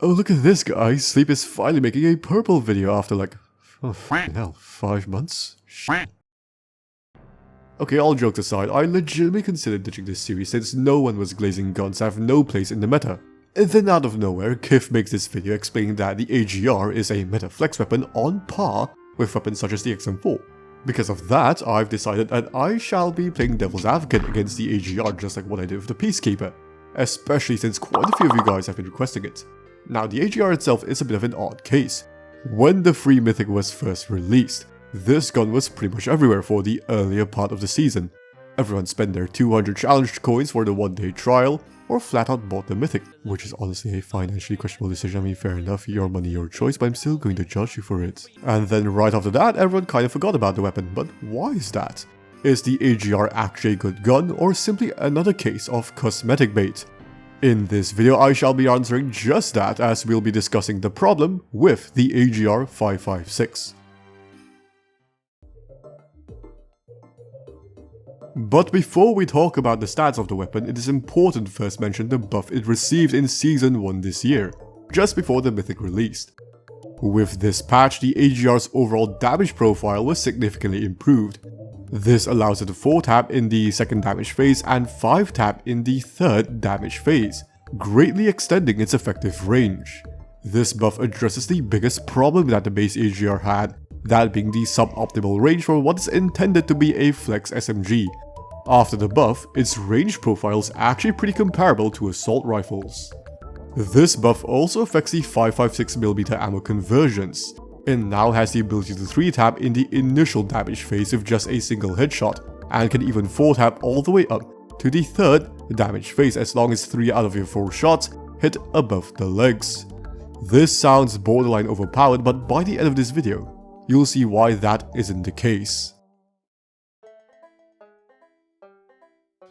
Oh, look at this guy, Sleep is finally making a purple video after like, oh, fucking hell, 5 months? Okay, all jokes aside, I legitimately considered ditching this series since no one was glazing guns have no place in the meta. And then out of nowhere, Kif makes this video explaining that the AGR is a meta flex weapon on par with weapons such as the XM4. Because of that, I've decided that I shall be playing devil's advocate against the AGR just like what I did with the Peacekeeper, especially since quite a few of you guys have been requesting it. Now, the AGR itself is a bit of an odd case. When the free Mythic was first released, this gun was pretty much everywhere for the earlier part of the season. Everyone spent their 200 challenged coins for the one-day trial, or flat out bought the Mythic, which is honestly a financially questionable decision. I mean, fair enough, your money, your choice, but I'm still going to judge you for it. And then right after that, everyone kind of forgot about the weapon, but why is that? Is the AGR actually a good gun, or simply another case of cosmetic bait? In this video, I shall be answering just that, as we'll be discussing the problem with the AGR 556. But before we talk about the stats of the weapon, it is important to first mention the buff it received in Season 1 this year, just before the Mythic released. With this patch, the AGR's overall damage profile was significantly improved. This allows it to 4-tap in the second damage phase and 5-tap in the third damage phase, greatly extending its effective range. This buff addresses the biggest problem that the base AGR had, that being the suboptimal range for what is intended to be a flex SMG. After the buff, its range profile is actually pretty comparable to assault rifles. This buff also affects the 5.56mm ammo conversions. It now has the ability to 3-tap in the initial damage phase with just a single headshot, and can even 4-tap all the way up to the third damage phase as long as 3 out of your 4 shots hit above the legs. This sounds borderline overpowered, but by the end of this video, you'll see why that isn't the case.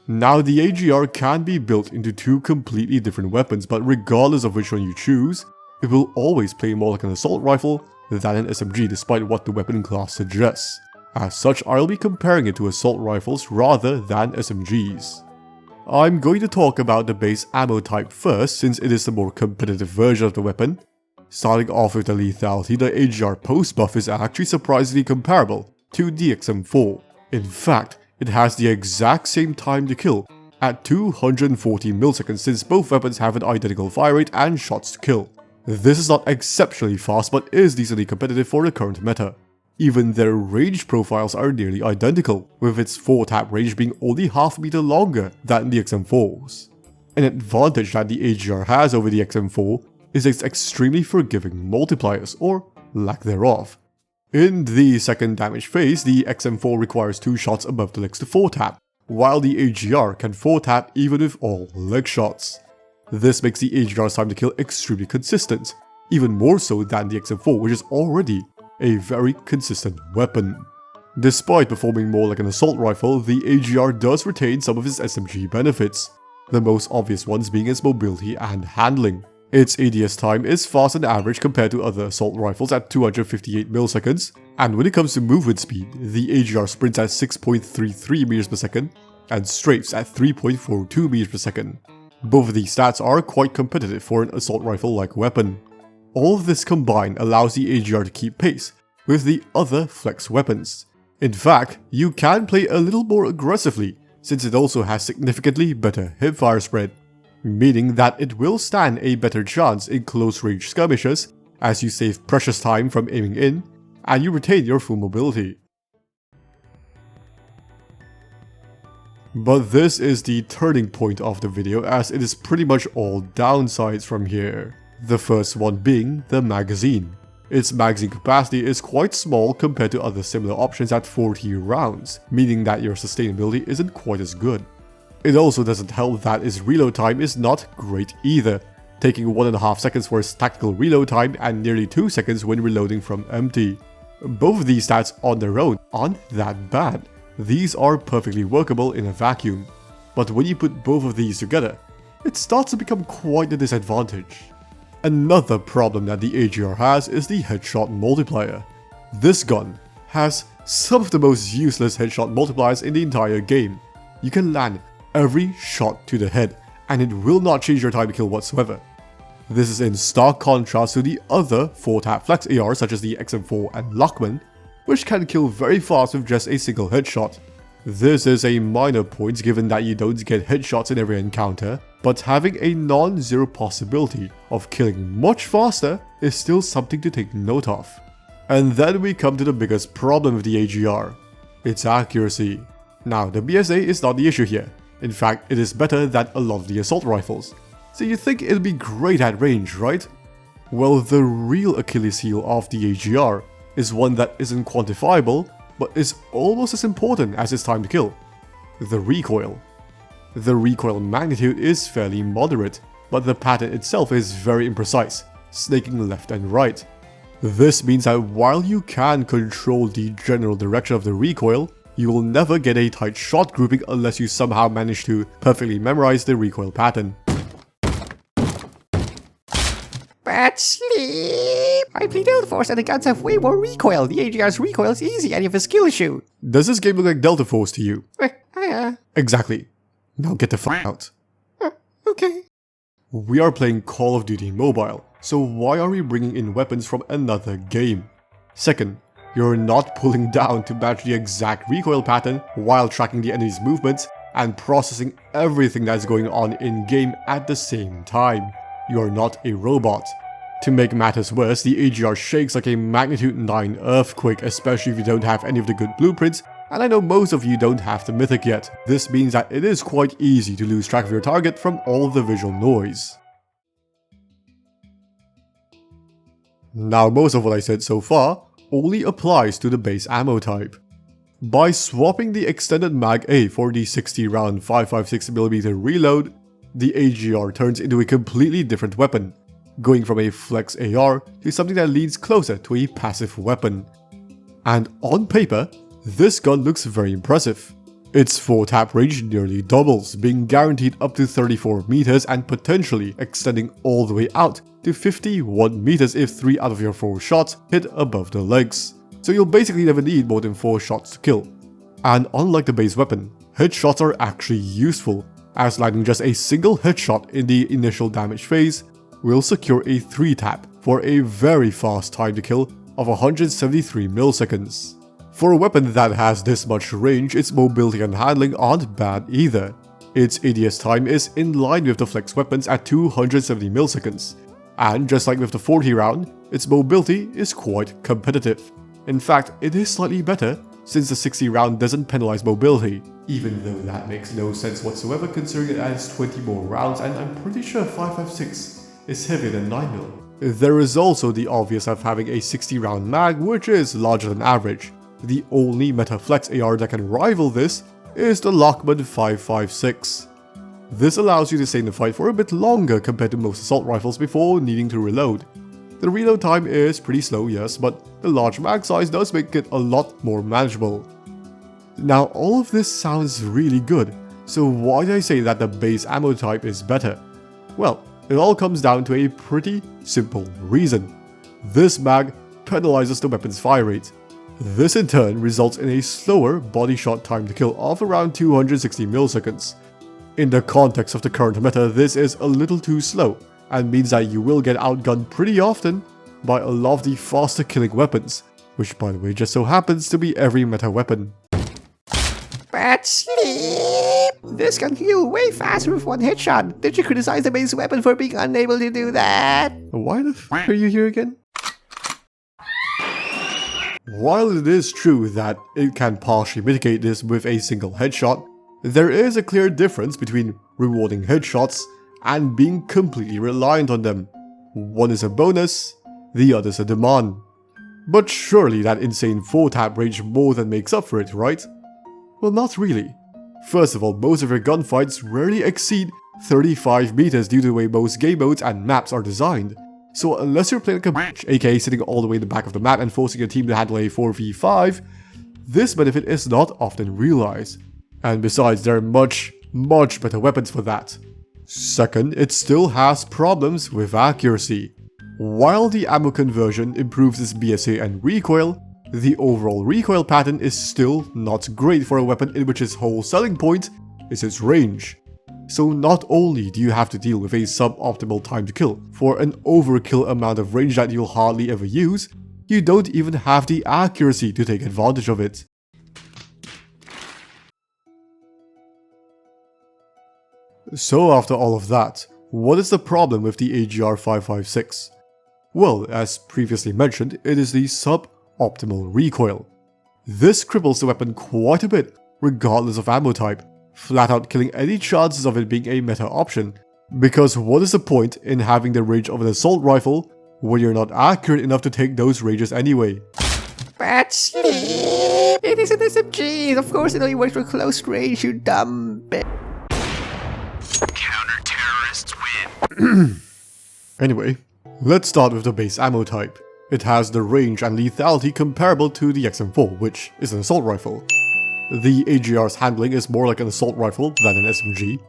Now, the AGR can be built into 2 completely different weapons, but regardless of which one you choose, it will always play more like an assault rifle than an SMG despite what the weapon class suggests. As such, I'll be comparing it to assault rifles rather than SMGs. I'm going to talk about the base ammo type first, since it is the more competitive version of the weapon. Starting off with the lethality, the AGR post buff is actually surprisingly comparable to the XM4. In fact, it has the exact same time to kill, at 240 milliseconds, since both weapons have an identical fire rate and shots to kill. This is not exceptionally fast, but is decently competitive for the current meta. Even their range profiles are nearly identical, with its 4-tap range being only half a meter longer than the XM4's. An advantage that the AGR has over the XM4 is its extremely forgiving multipliers, or lack thereof. In the second damage phase, the XM4 requires 2 shots above the legs to 4-tap, while the AGR can 4-tap even with all leg shots. This makes the AGR's time to kill extremely consistent, even more so than the XM4, which is already a very consistent weapon. Despite performing more like an assault rifle, the AGR does retain some of its SMG benefits, the most obvious ones being its mobility and handling. Its ADS time is fast on average compared to other assault rifles at 258 milliseconds, and when it comes to movement speed, the AGR sprints at 6.33 meters per second and strafes at 3.42 meters per second. Both of these stats are quite competitive for an assault rifle-like weapon. All of this combined allows the AGR to keep pace with the other flex weapons. In fact, you can play a little more aggressively, since it also has significantly better hipfire spread, meaning that it will stand a better chance in close-range skirmishes, as you save precious time from aiming in, and you retain your full mobility. But this is the turning point of the video, as it is pretty much all downsides from here. The first one being the magazine. Its magazine capacity is quite small compared to other similar options at 40 rounds, meaning that your sustainability isn't quite as good. It also doesn't help that its reload time is not great either, taking 1.5 seconds for its tactical reload time and nearly 2 seconds when reloading from empty. Both of these stats on their own aren't that bad. These are perfectly workable in a vacuum, but when you put both of these together, it starts to become quite a disadvantage. Another problem that the AGR has is the headshot multiplier. This gun has some of the most useless headshot multipliers in the entire game. You can land every shot to the head, and it will not change your time to kill whatsoever. This is in stark contrast to the other 4-tap flex AR such as the XM4 and Lockman, which can kill very fast with just a single headshot. This is a minor point given that you don't get headshots in every encounter, but having a non-zero possibility of killing much faster is still something to take note of. And then we come to the biggest problem with the AGR, its accuracy. Now, the BSA is not the issue here. In fact, it is better than a lot of the assault rifles. So you think it'll be great at range, right? Well, the real Achilles heel of the AGR is one that isn't quantifiable, but is almost as important as its time to kill: the recoil. The recoil magnitude is fairly moderate, but the pattern itself is very imprecise, snaking left and right. This means that while you can control the general direction of the recoil, you will never get a tight shot grouping unless you somehow manage to perfectly memorize the recoil pattern. Bad sleep! I play Delta Force and the guns have way more recoil. The AGR's recoil is easy and you have a skill issue. Does this game look like Delta Force to you? Yeah. Exactly. Now get the fuck out. Okay. We are playing Call of Duty Mobile, so why are we bringing in weapons from another game? Second, you're not pulling down to match the exact recoil pattern while tracking the enemy's movements and processing everything that's going on in-game at the same time. You're not a robot. To make matters worse, the AGR shakes like a magnitude 9 earthquake, especially if you don't have any of the good blueprints, and I know most of you don't have the Mythic yet. This means that it is quite easy to lose track of your target from all of the visual noise. Now, most of what I said so far only applies to the base ammo type. By swapping the extended Mag A for the 60 round 5.56mm reload, the AGR turns into a completely different weapon, going from a flex AR to something that leans closer to a passive weapon. And on paper, this gun looks very impressive. Its 4-tap range nearly doubles, being guaranteed up to 34 meters and potentially extending all the way out to 51 meters if 3 out of your 4 shots hit above the legs. So you'll basically never need more than 4 shots to kill. And unlike the base weapon, headshots are actually useful, as landing just a single headshot in the initial damage phase will secure a 3-tap for a very fast time to kill of 173 milliseconds. For a weapon that has this much range, its mobility and handling aren't bad either. Its ADS time is in line with the flex weapons at 270 milliseconds, and just like with the 40 round, its mobility is quite competitive. In fact, it is slightly better since the 60 round doesn't penalize mobility, even though that makes no sense whatsoever considering it adds 20 more rounds, and I'm pretty sure 5.56 is heavier than 9mm. There is also the obvious of having a 60 round mag, which is larger than average. The only meta flex AR that can rival this is the Lockman 5.56. This allows you to stay in the fight for a bit longer compared to most assault rifles before needing to reload. The reload time is pretty slow, yes, but the large mag size does make it a lot more manageable. Now, all of this sounds really good, so why did I say that the base ammo type is better? Well, it all comes down to a pretty simple reason. This mag penalizes the weapon's fire rate. This in turn results in a slower body shot time to kill of around 260 milliseconds. In the context of the current meta, this is a little too slow, and means that you will get outgunned pretty often by a lot of the faster killing weapons, which by the way just so happens to be every meta weapon. Bad sleep! This can kill way faster with one headshot. Did you criticize the base weapon for being unable to do that? Why the f are you here again? While it is true that it can partially mitigate this with a single headshot, there is a clear difference between rewarding headshots and being completely reliant on them. One is a bonus, the other is a demand. But surely that insane 4-tap range more than makes up for it, right? Well, not really. First of all, most of your gunfights rarely exceed 35 meters due to the way most game modes and maps are designed. So unless you're playing like a bitch, aka sitting all the way in the back of the map and forcing your team to handle a 4v5, this benefit is not often realized. And besides, there are much better weapons for that. Second, it still has problems with accuracy. While the ammo conversion improves its BSA and recoil, the overall recoil pattern is still not great for a weapon in which its whole selling point is its range. So not only do you have to deal with a suboptimal time to kill for an overkill amount of range that you'll hardly ever use, you don't even have the accuracy to take advantage of it. So after all of that, what is the problem with the AGR 556? Well, as previously mentioned, it is the suboptimal recoil. This cripples the weapon quite a bit, regardless of ammo type, flat out killing any chances of it being a meta option. Because what is the point in having the range of an assault rifle when you're not accurate enough to take those ranges anyway? Bad sleep! It is an SMG! Of course it only works for close range, you dumb bitch. Counter-terrorists win. Anyway, let's start with the base ammo type. It has the range and lethality comparable to the XM4, which is an assault rifle. The AGR's handling is more like an assault rifle than an SMG.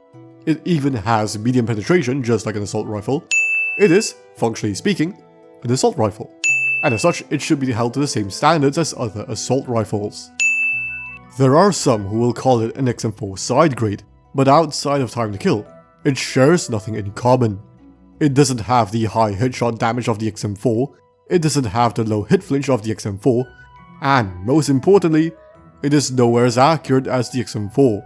It even has medium penetration just like an assault rifle. It is, functionally speaking, an assault rifle. And as such, it should be held to the same standards as other assault rifles. There are some who will call it an XM4 side grade, but outside of time to kill, it shares nothing in common. It doesn't have the high headshot damage of the XM4, it doesn't have the low hit flinch of the XM4, and most importantly, it is nowhere as accurate as the XM4.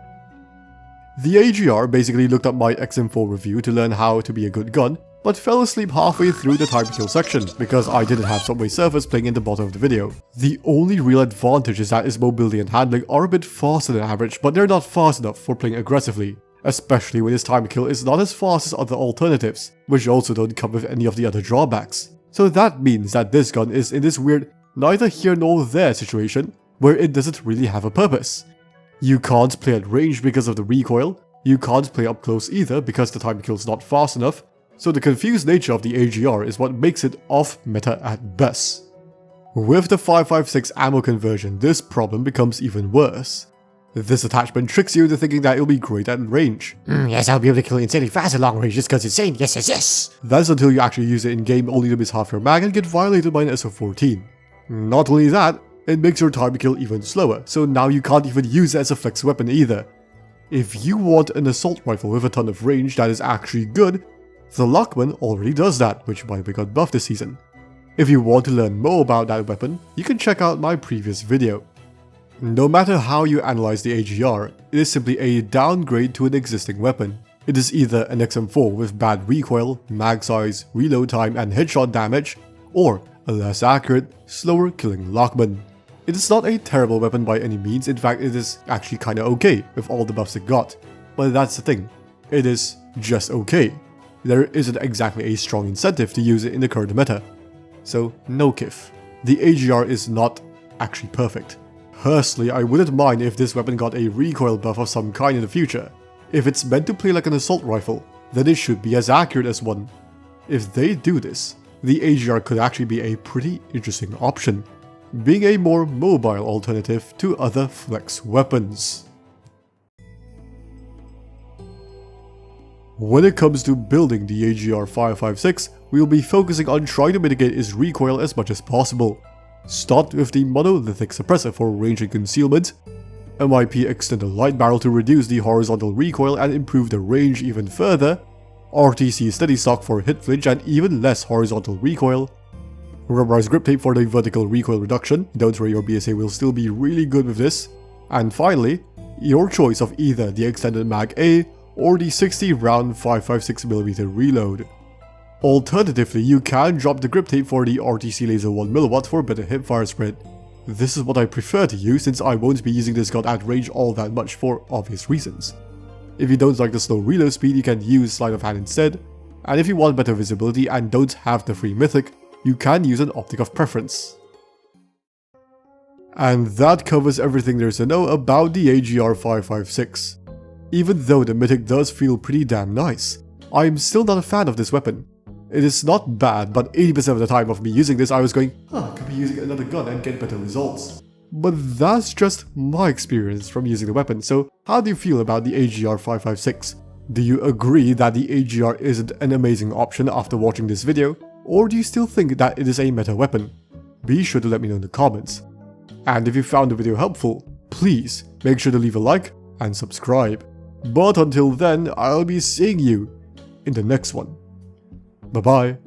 The AGR basically looked up my XM4 review to learn how to be a good gun, but fell asleep halfway through the time to kill section because I didn't have Subway Surfers playing in the bottom of the video. The only real advantage is that its mobility and handling are a bit faster than average, but they're not fast enough for playing aggressively, especially when its time to kill is not as fast as other alternatives, which also don't come with any of the other drawbacks. So that means that this gun is in this weird neither here nor there situation, where it doesn't really have a purpose. You can't play at range because of the recoil, you can't play up close either because the time to kill is not fast enough, so the confused nature of the AGR is what makes it off meta at best. With the 556 ammo conversion, this problem becomes even worse. This attachment tricks you into thinking that it'll be great at range. Yes, I'll be able to kill insanely fast at long range just because it's insane. Yes, yes, yes! That's until you actually use it in game only to miss half your mag and get violated by an SO14. Not only that, it makes your time to kill even slower, so now you can't even use it as a flex weapon either. If you want an assault rifle with a ton of range that is actually good, the Lockman already does that, which by the way got buffed this season. If you want to learn more about that weapon, you can check out my previous video. No matter how you analyze the AGR, it is simply a downgrade to an existing weapon. It is either an XM4 with bad recoil, mag size, reload time and headshot damage, or a less accurate, slower killing Lockman. It is not a terrible weapon by any means, in fact it is actually kinda okay with all the buffs it got. But that's the thing, it is just okay. There isn't exactly a strong incentive to use it in the current meta. So no kiff. The AGR is not actually perfect. Personally, I wouldn't mind if this weapon got a recoil buff of some kind in the future. If it's meant to play like an assault rifle, then it should be as accurate as one. If they do this, the AGR could actually be a pretty interesting option, being a more mobile alternative to other flex weapons. When it comes to building the AGR 556, we will be focusing on trying to mitigate its recoil as much as possible. Start with the monolithic suppressor for range and concealment, MIP extended light barrel to reduce the horizontal recoil and improve the range even further, RTC steady stock for hit flinch and even less horizontal recoil, rubberized grip tape for the vertical recoil reduction, don't worry your BSA will still be really good with this, and finally, your choice of either the extended mag A or the 60 round 556mm reload. Alternatively, you can drop the grip tape for the RTC laser 1mW for better hipfire spread. This is what I prefer to use since I won't be using this gun at range all that much for obvious reasons. If you don't like the slow reload speed, you can use sleight of hand instead, and if you want better visibility and don't have the free Mythic, you can use an optic of preference. And that covers everything there is to know about the AGR 556. Even though the Mythic does feel pretty damn nice, I am still not a fan of this weapon. It is not bad, but 80% of the time of me using this I was going, I could be using another gun and get better results. But that's just my experience from using the weapon, so how do you feel about the AGR 556? Do you agree that the AGR isn't an amazing option after watching this video, or do you still think that it is a meta weapon? Be sure to let me know in the comments. And if you found the video helpful, please make sure to leave a like and subscribe. But until then, I'll be seeing you in the next one. Bye bye.